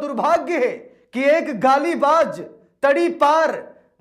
दुर्भाग्य है कि एक गालीबाज तड़ीपार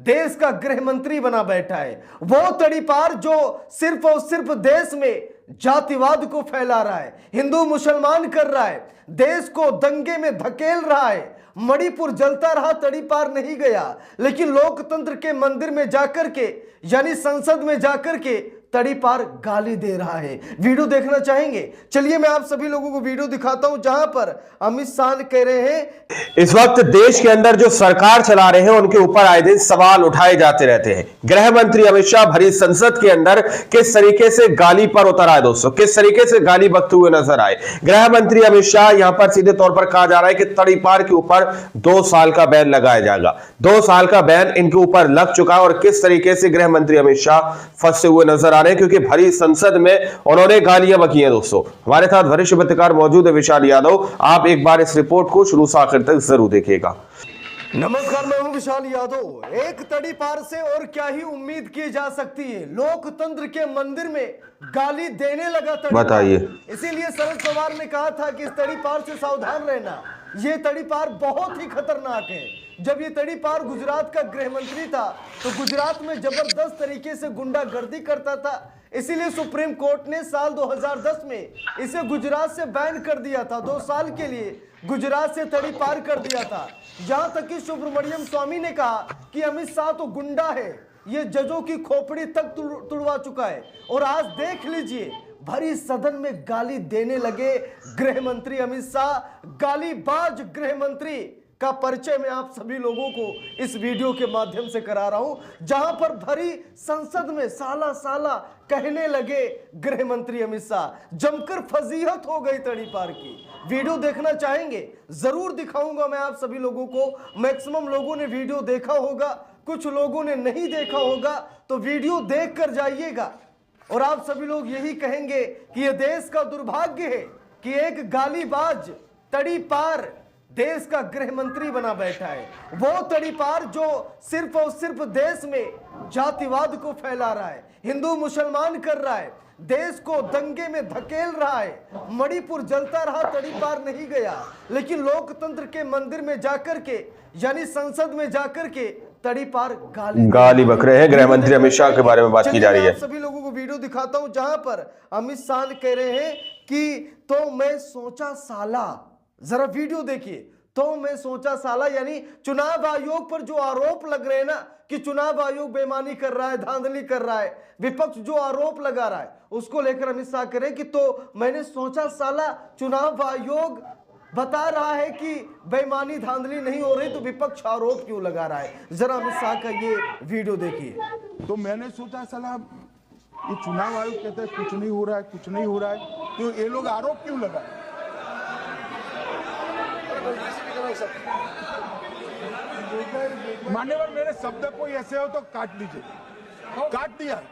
देश का गृह मंत्री बना बैठा है। वो तड़ीपार जो सिर्फ और सिर्फ देश में जातिवाद को फैला रहा है, हिंदू मुसलमान कर रहा है, देश को दंगे में धकेल रहा है। मणिपुर जलता रहा, तड़ीपार नहीं गया, लेकिन लोकतंत्र के मंदिर में जाकर के यानी संसद में जाकर के तड़ीपार गाली दे रहा है। वीडियो देखना चाहेंगे? चलिए मैं आप सभी लोगों को वीडियो दिखाता हूं जहां पर अमित शाह कह रहे हैं इस वक्त देश के अंदर जो सरकार चला रहे हैं उनके ऊपर आए दिन सवाल उठाए जाते रहते हैं। गृह मंत्री अमित शाह भरी संसद के अंदर किस तरीके से गाली पर उतर आए दोस्तों, किस तरीके से गाली बकते हुए नजर आए। गृह मंत्री अमित शाह यहां पर सीधे तौर पर कहा जा रहा है कि तड़ीपार के ऊपर 2 साल का बैन लगाया जाएगा। 2 साल का बैन इनके ऊपर लग चुका है और किस तरीके से गृह मंत्री अमित शाह फंसे हुए नजर आ रहे हैं, क्योंकि भरी संसद में उन्होंने गालियां बकी हैं। दोस्तों हमारे साथ वरिष्ठ पत्रकार मौजूद है विशाल यादव, आप एक बार इस रिपोर्ट को शुरू से आखिर तक जरूर देखिएगा। नमस्कार, मैं हूं विशाल यादव। एक तड़ीपार से और क्या ही उम्मीद की जा सकती है। लोकतंत्र के मंदिर में गाली देने लगा तड़ीपार। बताइए, इसीलिए शरद पवार ने कहा था कि इस तड़ीपार से सावधान रहना, ये तड़ीपार बहुत ही खतरनाक है। जब ये तड़ीपार गुजरात का गृह मंत्री था तो गुजरात में जबरदस्त तरीके से गुंडागर्दी करता था, इसीलिए सुप्रीम कोर्ट ने साल 2010 में इसे गुजरात से बैन कर दिया था। 2 साल के लिए गुजरात से तड़ीपार कर दिया था। यहां तक कि सुब्रमण्यम स्वामी ने कहा कि अमित शाह तो गुंडा है, ये जजों की खोपड़ी तक तुड़वा चुका है। और आज देख लीजिए, भरी सदन में गाली देने लगे गृह मंत्री अमित शाह। गालीबाज गृह मंत्री का परिचय मैं आप सभी लोगों को इस वीडियो के माध्यम से करा रहा हूं, जहां पर भरी संसद में साला साला कहने लगे गृह मंत्री अमित शाह। जमकर फजीहत हो गई तड़ीपार की। वीडियो देखना चाहेंगे? जरूर दिखाऊंगा मैं आप सभी लोगों को। मैक्सिमम लोगों ने वीडियो देखा होगा, कुछ लोगों ने नहीं देखा होगा, तो वीडियो देख कर जाइएगा और आप सभी लोग यही कहेंगे कि यह देश का दुर्भाग्य है कि एक गालीबाज तड़ीपार देश का गृह मंत्री बना बैठा है। वो तड़ीपार जो सिर्फ और सिर्फ देश में जातिवाद को फैला रहा है, हिंदू मुसलमान कर रहा है, देश को दंगे में धकेल रहा है। मणिपुर जलता रहा, तड़ीपार नहीं गया, लेकिन लोकतंत्र के मंदिर में जाकर के यानी संसद में जाकर के तड़ीपार गाली बक रहे हैं। गृह मंत्री अमित शाह के बारे में बात की जा रही है। सभी लोगों को वीडियो दिखाता हूं जहां पर अमित शाह कह रहे हैं कि तो मैं सोचा साला, जरा वीडियो देखिए। तो मैं सोचा साला यानी चुनाव आयोग पर जो आरोप लग रहे हैं ना कि चुनाव आयोग बेईमानी कर रहा है, धांधली कर रहा है, विपक्ष जो आरोप लगा रहा है उसको लेकर अमित शाह करें कि तो मैंने सोचा साला चुनाव आयोग बता रहा है कि बेईमानी धांधली नहीं हो रही, तो विपक्ष आरोप क्यों लगा रहा है। जरा अमित शाह का ये वीडियो देखिए। तो मैंने सोचा साला ये चुनाव आयोग कहता है कुछ नहीं हो रहा है, कुछ नहीं हो रहा है, तो ये लोग आरोप क्यों लगा। मान्यवर मेरे शब्द कोई ऐसे हो तो काट लीजिए। काट दिया।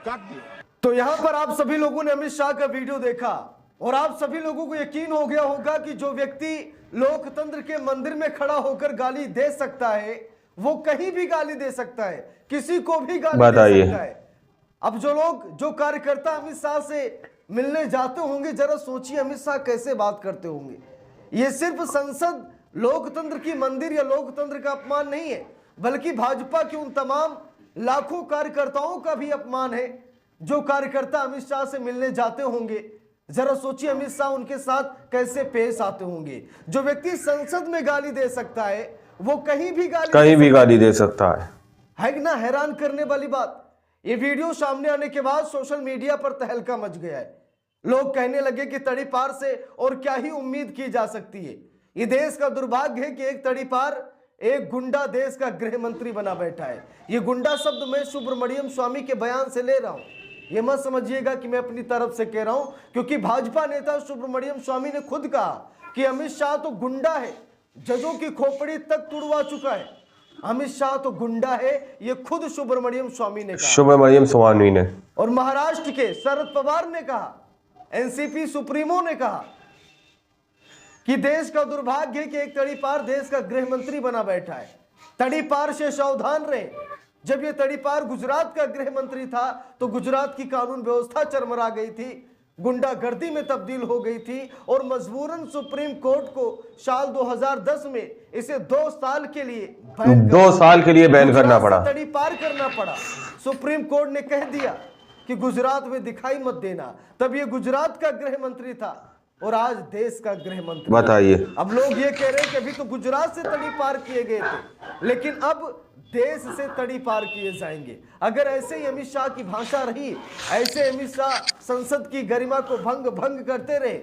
तो यहां पर आप सभी लोगों ने अमित शाह का वीडियो देखा और आप सभी लोगों को यकीन हो गया होगा कि जो व्यक्ति लोकतंत्र के मंदिर में खड़ा होकर गाली दे सकता है वो कहीं भी गाली दे सकता है, किसी को भी गाली दे सकता है। अब जो लोग जो कार्यकर्ता अमित शाह से मिलने जाते होंगे, जरा सोचिए अमित शाह कैसे बात करते होंगे। ये सिर्फ संसद लोकतंत्र की मंदिर या लोकतंत्र का अपमान नहीं है, बल्कि भाजपा के उन तमाम लाखों कार्यकर्ताओं का भी अपमान है जो कार्यकर्ता अमित शाह से मिलने जाते होंगे। जरा सोचिए अमित शाह उनके साथ कैसे पेश आते होंगे। जो व्यक्ति संसद में गाली दे सकता है वो कहीं भी गाली दे सकता है ना। हैरान करने वाली बात, ये वीडियो सामने आने के बाद सोशल मीडिया पर तहलका मच गया है। लोग कहने लगे कि तड़ीपार से और क्या ही उम्मीद की जा सकती है। ये देश का दुर्भाग्य है कि एक तड़ीपार एक गुंडा देश का गृह मंत्री बना बैठा है। ये गुंडा शब्द मैं सुब्रमण्यम स्वामी के बयान से ले रहा हूं। ये मत समझिएगा कि मैं अपनी तरफ से कह रहा हूं, क्योंकि भाजपा नेता सुब्रमण्यम स्वामी ने खुद कहा कि अमित शाह तो गुंडा है, जजों की खोपड़ी तक तुड़वा चुका है। अमित शाह तो गुंडा है, ये खुद सुब्रमण्यम स्वामी ने कहा। सुब्रमण्यम स्वामी ने। और महाराष्ट्र के शरद पवार ने कहा, एनसीपी सुप्रीमो ने कहा कि देश का दुर्भाग्य है कि एक तड़ीपार देश का गृह मंत्री बना बैठा है। तड़ीपार से सावधान रहे। जब ये तड़ीपार गुजरात का गृह मंत्री था तो गुजरात की कानून व्यवस्था चरमरा गई थी, गुंडागर्दी में तब्दील हो गई थी और मजबूरन सुप्रीम कोर्ट को साल 2010 में इसे 2 साल के लिए बैन 2 साल के लिए बैन करना पड़ा, तड़ी पार करना पड़ा। सुप्रीम कोर्ट ने कह दिया कि गुजरात में दिखाई मत देना। तब ये गुजरात का गृह मंत्री था और आज देश का गृह मंत्री। बताइए, अब लोग ये कह रहे हैं कि अभी तो गुजरात से तड़ी पार किए गए थे, लेकिन अब देश से तड़ी पार किए जाएंगे। अगर ऐसे ही अमित शाह की भाषा रही, ऐसे अमित शाह संसद की गरिमा को भंग करते रहे,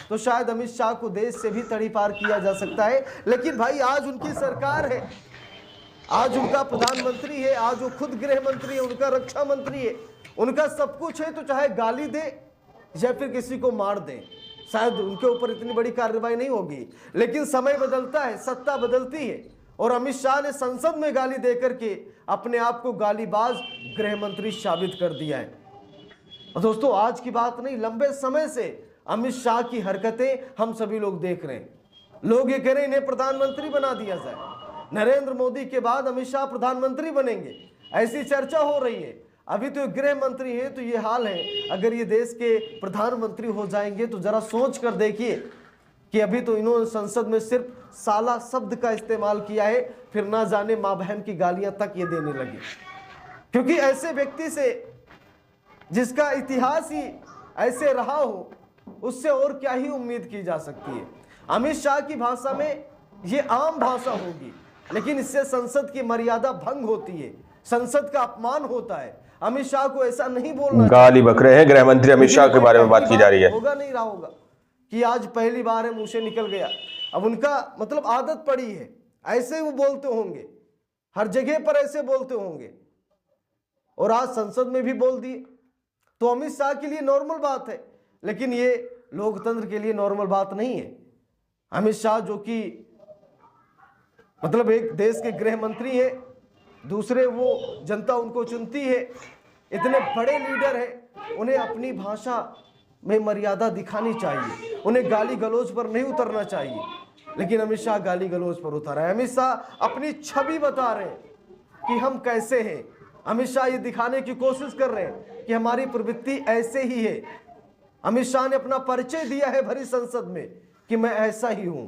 तो शायद अमित शाह को देश से भी तड़ी पार किया जा सकता है। लेकिन भाई आज उनकी सरकार है, आज उनका प्रधानमंत्री है, आज वो खुद गृह मंत्री है, उनका रक्षा मंत्री है, उनका सब कुछ है। तो चाहे गाली दे या फिर किसी को मार दे, शायद उनके ऊपर इतनी बड़ी कार्रवाई नहीं होगी। लेकिन समय बदलता है, सत्ता बदलती है, और अमित शाह ने संसद में गाली देकर के अपने आप को गालीबाज गृह मंत्री साबित कर दिया है। और दोस्तों आज की बात नहीं, लंबे समय से अमित शाह की हरकतें हम सभी लोग देख रहे हैं। लोग ये कह रहे हैं इन्हें प्रधानमंत्री बना दिया जाए, नरेंद्र मोदी के बाद अमित शाह प्रधानमंत्री बनेंगे, ऐसी चर्चा हो रही है। अभी तो गृह मंत्री है, तो ये हाल है। अगर ये देश के प्रधानमंत्री हो जाएंगे तो जरा सोच कर देखिए कि अभी तो इन्होंने संसद में सिर्फ साला शब्द का इस्तेमाल किया है, फिर ना जाने माँ बहन की गालियां तक ये देने लगे। क्योंकि ऐसे व्यक्ति से जिसका इतिहास ही ऐसे रहा हो, उससे और क्या ही उम्मीद की जा सकती है। अमित शाह की भाषा में ये आम भाषा होगी, लेकिन इससे संसद की मर्यादा भंग होती है, संसद का अपमान होता है। अमित शाह को ऐसा नहीं बोलना, गाली बक रहे हैं गृह मंत्री अमित शाह के बारे में बात की जा रही है। होगा नहीं रहा होगा कि आज पहली बार है, मुंह से निकल गया। अब उनका मतलब आदत पड़ी है, ऐसे वो बोलते होंगे, हर जगह पर ऐसे बोलते होंगे, और आज संसद में भी बोल दिए। तो अमित शाह के लिए नॉर्मल बात है, लेकिन ये लोकतंत्र के लिए नॉर्मल बात नहीं है। अमित शाह जो कि मतलब एक देश के गृह मंत्री है, दूसरे वो जनता उनको चुनती है, इतने बड़े लीडर हैं, उन्हें अपनी भाषा में मर्यादा दिखानी चाहिए, उन्हें गाली गलौज पर नहीं उतरना चाहिए। लेकिन अमित शाह गाली गलौज पर उतर है। अमित शाह अपनी छवि बता रहे हैं कि हम कैसे हैं। अमित शाह ये दिखाने की कोशिश कर रहे हैं कि हमारी प्रवृत्ति ऐसे ही है। अमित शाह ने अपना परिचय दिया है भरी संसद में कि मैं ऐसा ही हूं।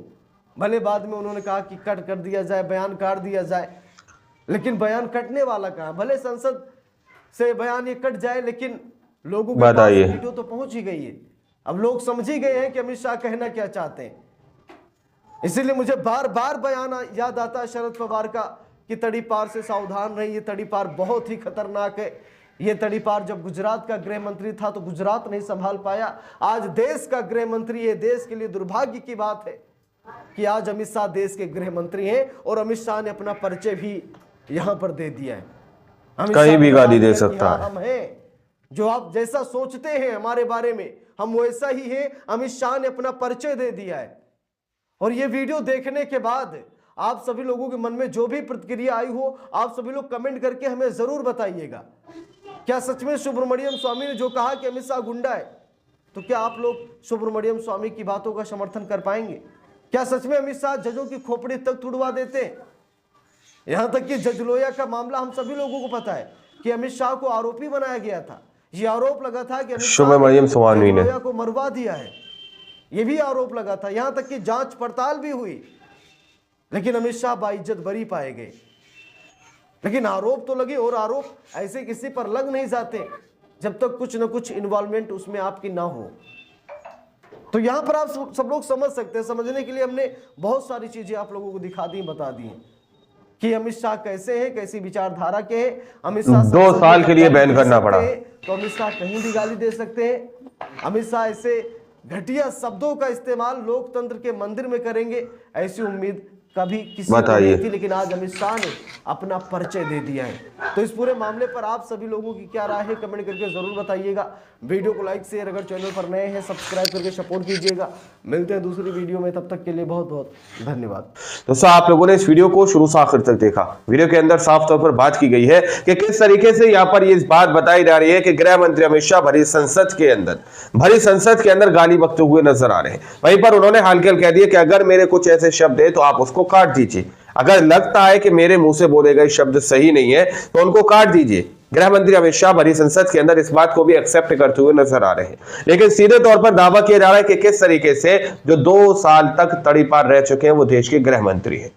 भले बाद में उन्होंने कहा कि कट कर दिया जाए, बयान काट दिया जाए, लेकिन बयान कटने वाला कहां। भले संसद से बयान ये कट जाए, लेकिन लोगों के पास वीडियो तो पहुंच ही गई है। अब लोग समझ ही गए हैं कि अमित शाह कहना क्या चाहते हैं। इसीलिए मुझे बार बार बयान याद आता है शरद पवार का कि तड़ी पार से सावधान रहिए, ये तड़ी पार बहुत ही खतरनाक है। ये तड़ी पार जब गुजरात का गृह मंत्री था तो गुजरात नहीं संभाल पाया, आज देश का गृह मंत्री है। देश के लिए दुर्भाग्य की बात है कि आज अमित शाह देश के गृह मंत्री हैं, और अमित शाह ने अपना परिचय भी यहां पर दे दिया है। कहीं भी गाली दे सकता है। हम हैं जो आप जैसा सोचते हैं हमारे बारे में, हम वैसा ही हैं। अमित शाह ने अपना परिचय दे दिया है। और ये वीडियो देखने के बाद आप सभी लोगों के मन में जो भी प्रतिक्रिया आई हो, आप सभी लोग कमेंट करके हमें जरूर बताइएगा। क्या सच में सुब्रमण्यम स्वामी ने जो कहा कि अमित शाह गुंडा है, तो क्या आप लोग सुब्रमण्यम स्वामी की बातों का समर्थन कर पाएंगे? क्या सच में अमित शाह जजों की खोपड़ी तक तुड़वा देते हैं? यहां तक कि जज लोया का मामला हम सभी लोगों को पता है कि अमित शाह को आरोपी बनाया गया था। ये आरोप लगा था कि अमित शाह ने लोया को मरवा दिया है, ये भी आरोप लगा था। यहां तक कि जांच पड़ताल भी हुई, लेकिन अमित शाह बाइज्जत बरी पाए गए। लेकिन आरोप तो लगे, और आरोप ऐसे किसी पर लग नहीं जाते जब तक कुछ न कुछ इन्वॉल्वमेंट उसमें आपकी ना हो। तो यहां पर आप सब लोग समझ सकते हैं। समझने के लिए हमने बहुत सारी चीजें आप लोगों को दिखा दी, बता दी कि अमित शाह कैसे हैं, कैसी विचारधारा के हैं। अमित शाह 2 साल के लिए बैन करना पड़ा, तो अमित शाह कहीं भी गाली दे सकते हैं। अमित शाह ऐसे घटिया शब्दों का इस्तेमाल लोकतंत्र के मंदिर में करेंगे, ऐसी उम्मीद कभी किसी को नहीं थी। लेकिन आज अमित शाह ने अपना परिचय दे दिया है। तो इस पूरे मामले पर आप सभी लोगों की क्या राय है, कमेंट करके जरूर बताइएगा। वीडियो को लाइक शेयर, अगर चैनल पर नए हैं सब्सक्राइब करके सपोर्ट कीजिएगा। मिलते हैं दूसरी वीडियो में, तब तक के लिए बहुत बहुत धन्यवाद। दोस्तों आप लोगों ने इस वीडियो को शुरू से आखिर तक देखा। वीडियो के अंदर साफ तौर पर बात की गई है कि किस तरीके से यहाँ पर ये बात बताई जा रही है कि गृह मंत्री अमित शाह भरी संसद के अंदर गाली बकते हुए नजर आ रहे हैं। वहीं पर उन्होंने हाल कह दिया कि अगर मेरे कुछ ऐसे शब्द है तो आप उसको काट दीजिए। अगर लगता है कि मेरे मुंह से बोले गए शब्द सही नहीं है तो उनको काट दीजिए। गृह मंत्री अमित शाह भरी संसद के अंदर इस बात को भी एक्सेप्ट करते हुए नजर आ रहे हैं। लेकिन सीधे तौर पर दावा किया जा रहा है कि किस तरीके से जो 2 साल तक तड़ी पार रह चुके हैं वो देश के गृह मंत्री हैं।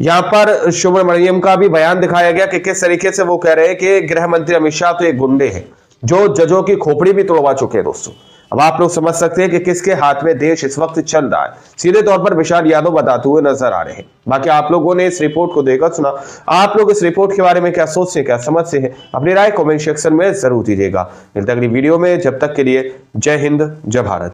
यहाँ पर सुब्रमण्यम का भी बयान दिखाया गया कि किस तरीके से वो कह रहे हैं कि गृह मंत्री अमित शाह तो एक गुंडे हैं जो जजों की खोपड़ी भी तोड़वा चुके हैं। दोस्तों अब आप लोग समझ सकते हैं कि किसके हाथ में देश इस वक्त चल रहा है। सीधे तौर पर विशाल यादव बताते हुए नजर आ रहे हैं। बाकी आप लोगों ने इस रिपोर्ट को देखकर सुना, आप लोग इस रिपोर्ट के बारे में क्या सोचते हैं, क्या समझते हैं, अपनी राय कमेंट सेक्शन में जरूर दीजिएगा। मिलते अगली वीडियो में, जब तक के लिए जय हिंद, जय भारत।